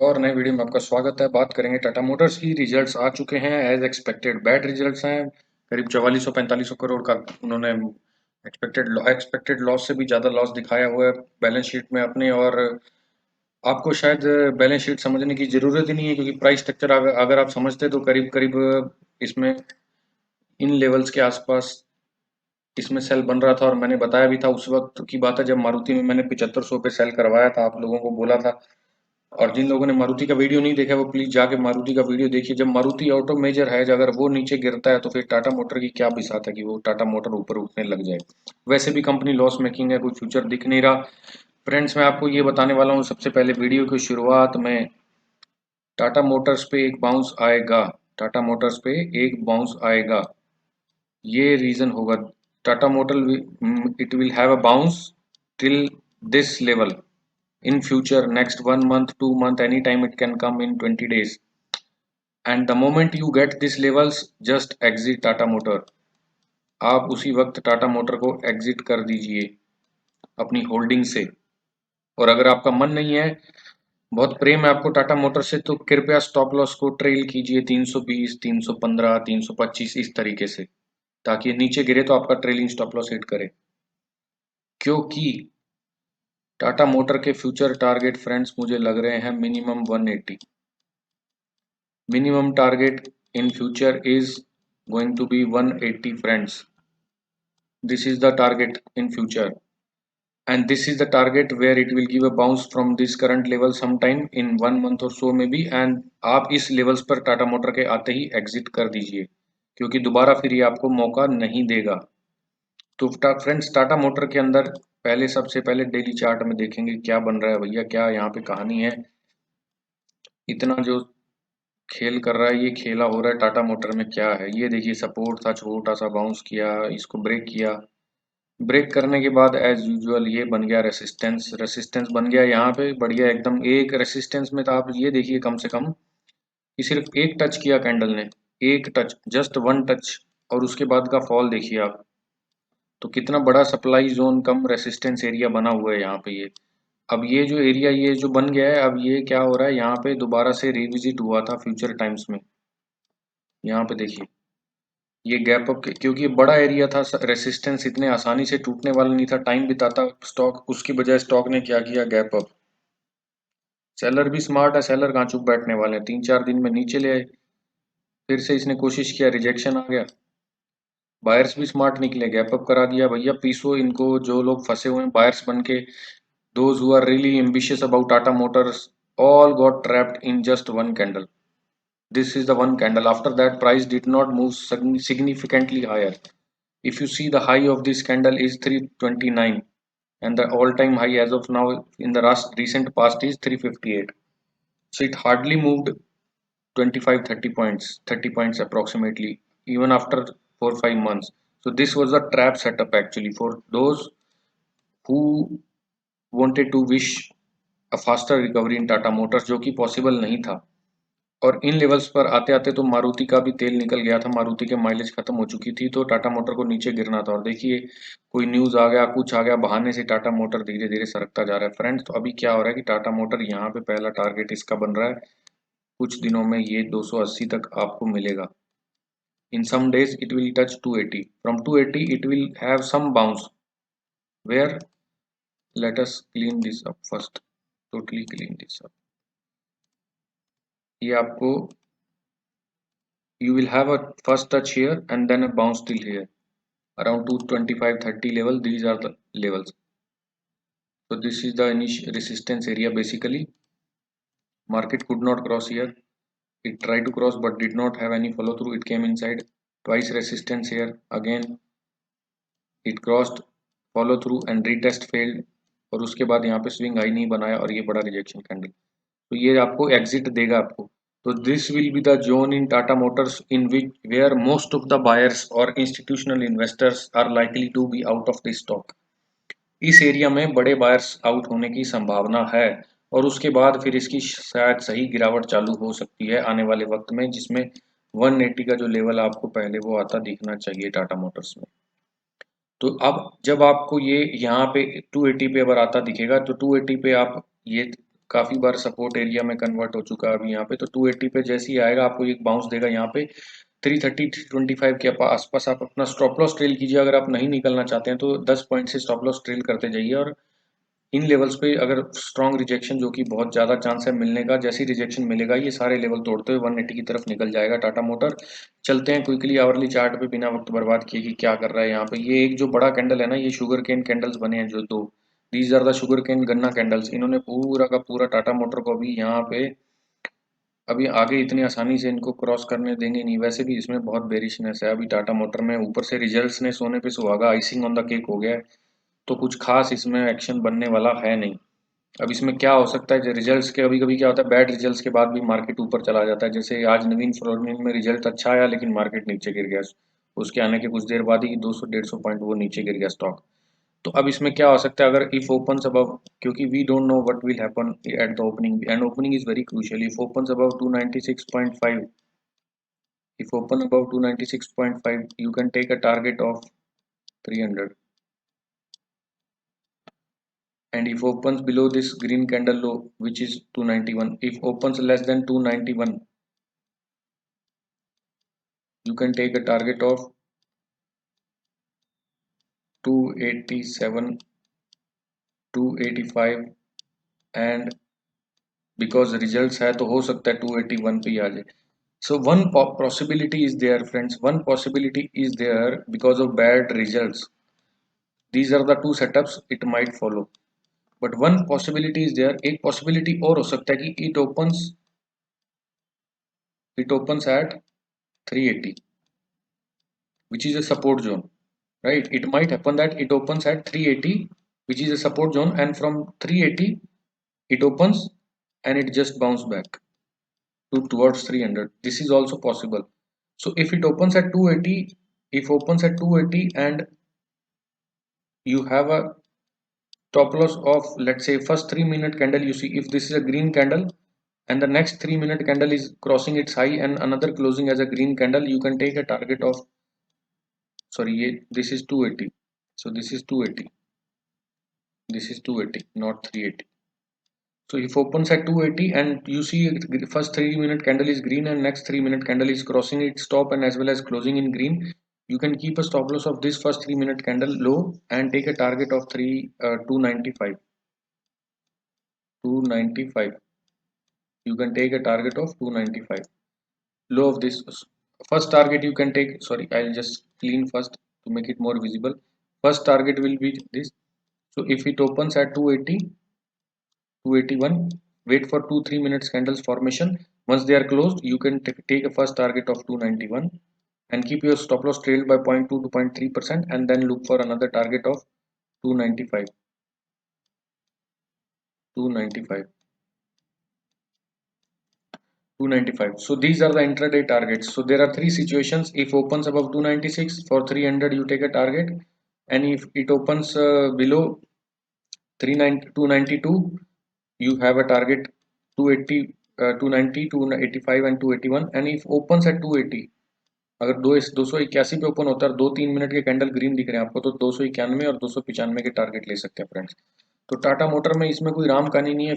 और नए वीडियो में आपका स्वागत है। बात करेंगे टाटा मोटर्स की। रिजल्ट्स आ चुके हैं एज एक्सपेक्टेड। बैड रिजल्ट्स हैं। करीब 4400-4500 करोड़ का उन्होंने एक्सपेक्टेड लॉस से भी ज़्यादा लॉस दिखाया हुआ है बैलेंस शीट में अपने। और आपको शायद बैलेंस शीट समझने की ज़रूरत ही नहीं है, क्योंकि प्राइस स्ट्रक्चर अगर आप समझते तो करीब करीब इसमें इन लेवल्स के आसपास इसमें सेल बन रहा था। और मैंने बताया भी था, उस वक्त की बात है जब मारुति में मैंने 7500 पे सेल करवाया था, आप लोगों को बोला था। और जिन लोगों ने मारुति का वीडियो नहीं देखा वो प्लीज जाके मारुति का वीडियो देखिए। जब मारुति ऑटो मेजर है, अगर वो नीचे गिरता है तो फिर टाटा मोटर की क्या बिसात है कि वो टाटा मोटर ऊपर उठने लग जाए। वैसे भी कंपनी लॉस मेकिंग है, कोई फ्यूचर दिख नहीं रहा। फ्रेंड्स, मैं आपको ये बताने वाला हूँ सबसे पहले वीडियो की शुरुआत में, टाटा मोटर्स पे एक बाउंस आएगा। टाटा मोटर्स पे एक बाउंस आएगा, ये रीजन होगा। Tata motor it will have a bounce till this level in future, next 1 month, 2 month, anytime it can come in 20 days. And the moment you get these levels, just exit Tata Motor. आप उसी वक्त Tata motor को exit कर दीजिए अपनी holding से। और अगर आपका मन नहीं है, बहुत प्रेम है आपको टाटा मोटर से, तो कृपया स्टॉप लॉस को ट्रेल कीजिए 320, 315, 325 इस तरीके से, ताकि नीचे गिरे तो आपका ट्रेलिंग स्टॉप लॉस हिट करे। क्योंकि टाटा मोटर के फ्यूचर टारगेट फ्रेंड्स मुझे लग रहे हैं minimum 180। Minimum target in future is going to be 180 friends. This is the target in future, and this is the target where it will give a bounce from this current level sometime in 1 month or so maybe। and आप इस levels पर Tata motor के आते ही exit कर दीजिए, क्योंकि दोबारा फिर ये आपको मौका नहीं देगा। तो फ्रेंड्स, टाटा मोटर के अंदर पहले सबसे पहले डेली चार्ट में देखेंगे क्या बन रहा है भैया, क्या यहाँ पे कहानी है। इतना जो खेल कर रहा है, ये खेला हो रहा है टाटा मोटर में क्या है, ये देखिए। सपोर्ट था, छोटा सा बाउंस किया, इसको ब्रेक किया। ब्रेक करने के बाद एज यूजुअल ये बन गया रेसिस्टेंस। रेसिस्टेंस बन गया यहाँ पे बढ़िया एकदम। एक रेसिस्टेंस में तो आप ये देखिए कम से कम कि सिर्फ एक टच किया कैंडल ने, एक टच, जस्ट वन टच। और उसके बाद का फॉल देखिए आप, तो कितना बड़ा सप्लाई जोन कम रेसिस्टेंस एरिया बना हुआ है यहाँ पे ये। अब ये जो एरिया ये जो बन गया है, अब ये क्या हो रहा है, यहाँ पे दोबारा से रिविजिट हुआ था फ्यूचर टाइम्स में। यहाँ पे देखिए ये गैप अप, क्योंकि ये बड़ा एरिया था, रेसिस्टेंस इतने आसानी से टूटने वाला नहीं था, टाइम बिताता स्टॉक, उसकी बजाय स्टॉक ने क्या किया, गैप अप। सेलर भी स्मार्ट है, सेलर कहाँ चुप बैठने वाले हैं, 3-4 दिन में नीचे ले आए। फिर से इसने कोशिश किया, रिजेक्शन आ गया। बायर्स भी स्मार्ट निकले, गैप अप करा दिया भैया। पीसो इनको, जो लोग फंसे हुए हैं बायर्स बन के। Those who are really ambitious about Tata Motors all got trapped in just one candle. This is the one candle. After that, price did not move significantly higher. If you see, the high of this candle is 329, and the all-time high as of now in the recent past is 358. So it hardly moved 25-30 points, 30 points approximately, even after 4-5 months. So this was a trap setup actually for those who wanted to wish a faster recovery in Tata Motors, जो कि possible नहीं था। और इन levels पर आते आते तो मारुति का भी तेल निकल गया था, मारुति के माइलेज खत्म हो चुकी थी, तो टाटा मोटर को नीचे गिरना था। और देखिए कोई न्यूज आ गया, कुछ आ गया, बहाने से टाटा मोटर धीरे धीरे सरकता जा रहा है फ्रेंड्स। तो अभी क्या हो रहा है कि टाटा मोटर यहाँ पे पहला टारगेट इसका बन रहा है, कुछ दिनों में ये 280 तक आपको मिलेगा। In some days it will touch 280, from 280 it will have some bounce where, let us clean this up first, totally clean this up. ये आपको, you will have a first touch here and then a bounce till here around 225-30 level. These are the levels. So this is the initial resistance area basically. Market could not cross here. It tried to cross but did not have any follow through. It came inside. Twice resistance here. Again it crossed, follow through and retest failed. और उसके बाद यहाँ पे swing high नहीं बनाया और ये बड़ा रिजेक्शन कैंडल। तो ये आपको एग्जिट देगा आपको। तो this will be the zone in Tata motors in which where most of the buyers और institutional investors are likely to be out of the stock. इस एरिया में बड़े बायर्स आउट होने की संभावना है, और उसके बाद फिर इसकी शायद सही गिरावट चालू हो सकती है आने वाले वक्त में, जिसमें 180 का जो लेवल आपको पहले वो आता दिखना चाहिए टाटा मोटर्स में। तो अब जब आपको ये यहाँ पे 280 पे अगर आता दिखेगा, तो 280 पे आप ये काफ़ी बार सपोर्ट एरिया में कन्वर्ट हो चुका है अभी यहाँ पे। तो 280 पे जैसे ही आएगा आपको एक बाउंस देगा यहाँ पे 330-325 के आसपास आप अपना स्टॉप लॉस ट्रेल कीजिए। अगर आप नहीं निकलना चाहते हैं तो 10 पॉइंट से स्टॉप लॉस ट्रेल करते जाइए, और इन लेवल्स पे अगर स्ट्रॉन्ग रिजेक्शन, जो कि बहुत ज़्यादा चांस है मिलने का, जैसे ही रिजेक्शन मिलेगा ये सारे लेवल तोड़ते हुए 180 की तरफ निकल जाएगा टाटा मोटर। चलते हैं क्विकली आवरली चार्ट पे बिना वक्त बर्बाद किए कि क्या कर रहा है यहाँ पे। ये एक जो बड़ा कैंडल है ना, ये शुगर केन कैंडल्स बने हैं जो दो, these are the sugar cane गन्ना कैंडल्स। इन्होंने पूरा का पूरा टाटा मोटर को अभी यहाँ पे अभी आगे इतनी आसानी से इनको क्रॉस करने देंगे नहीं। वैसे भी इसमें बहुत बेरिशनेस है अभी टाटा मोटर में, ऊपर से रिजल्ट्स ने सोने पे सुहागा, आइसिंग ऑन द केक हो गया है। तो कुछ खास इसमें एक्शन बनने वाला है नहीं। अब इसमें क्या हो सकता है, जो रिजल्ट्स के कभी कभी क्या होता है, बैड रिजल्ट्स के बाद भी मार्केट ऊपर चला जाता है। जैसे आज नवीन फ्लोरिन में रिजल्ट अच्छा आया लेकिन मार्केट नीचे गिर गया, उसके आने के कुछ देर बाद ही 200-150 पॉइंट वो नीचे गिर गया स्टॉक। तो अब इसमें क्या हो सकता है अगर इफ ओपन्स अबव, क्योंकि we don't know what will happen at the opening, and opening is very crucial. If opens above 296.5, if open above 296.5 you can take a target of 300, and if opens below this green candle low which is 291, if opens less than 291 you can take a target of 287, 285, and because results है तो हो सकता है 281 पे ही आ जाए। So one possibility is there friends, one possibility is there because of bad results. These are the two setups it might follow, but one possibility is there, एक possibility और हो सकता है कि it opens at 380 which is a support zone, right? It might happen that it opens at 380 which is a support zone, and from 380 it opens and it just bounce back to towards 300. This is also possible. So if it opens at 280, if opens at 280 and you have a stop loss of, let's say, first 3-minute candle, you see if this is a green candle and the next 3-minute candle is crossing its high and another closing as a green candle, you can take a target of, sorry, this is 280, so this is 280, this is 280, not 380. So if opens at 280 and you see first 3-minute candle is green and next 3-minute candle is crossing its top and as well as closing in green, you can keep a stop loss of this first 3-minute candle low and take a target of 295. 295. You can take a target of 295. Low of this first target you can take, sorry, I'll just clean first to make it more visible. First target will be this. So if it opens at 280, 281, wait for 2-3 minutes candles formation. Once they are closed, you can take a first target of 291 and keep your stop loss trailed by 0.2 to 0.3%, and then look for another target of 295, 295, 295. So these are the intraday targets. So there are three situations. If opens above 296 for 300, you take a target, and if it opens below 292, you have a target 280, 290, 285 and 281. And if opens at 280, अगर 281 पे open होता है, 2-3 minute के candle green दिख रहे हैं आपको, तो 291 और 295 के टारगेट ले सकते हैं फ्रेंड्स। तो टाटा मोटर में इसमें कोई राम कहानी नहीं है।